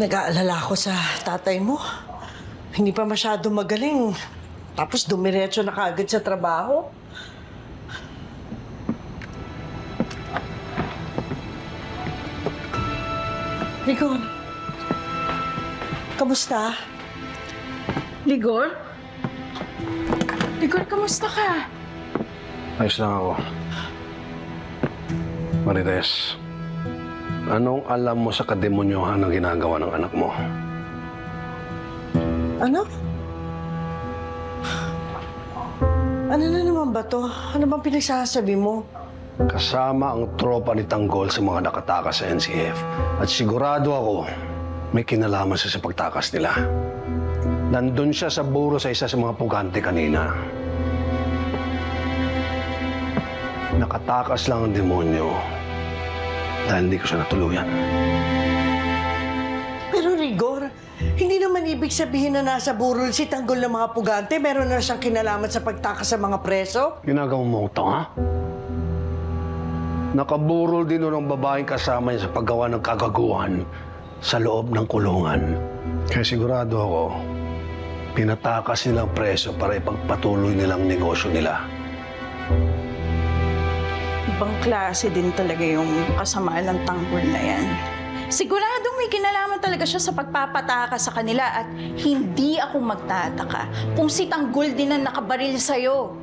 Nag-aalala ako sa tatay mo. Hindi pa masyado magaling. Tapos dumiretso na kaagad sa trabaho. Ligor, kamusta? Ligor? Ligor, kamusta ka? Ayos lang ako. Marites, anong alam mo sa kademonyohan na ginagawa ng anak mo? Ano? Ano na naman ba to? Ano bang pinagsasabi mo? Kasama ang tropa ni Tanggol sa mga nakatakas sa NCF. At sigurado ako, may kinalaman siya sa pagtakas nila. Nandun siya sa buro sa isa sa mga pugante kanina. Nakatakas lang ang demonyo dahil hindi ko siya natuluyan. Pero Rigor, hindi naman ibig sabihin na nasa burol si Tanggol ng mga pugante. Meron na siyang kinalaman sa pagtakas sa mga preso. Ginagawa mo ito, ha? Nakaburol din nun ang babaeng kasama niya sa paggawa ng kagaguhan sa loob ng kulungan. Kaya sigurado ako, pinatakas nilang preso para ipagpatuloy nilang negosyo nila. Ibang klase din talaga yung kasamaan ng Tanggol na yan. Siguradong may kinalaman talaga siya sa pagpapataka sa kanila at hindi ako magtataka kung si Tanggol din ang nakabaril sa'yo.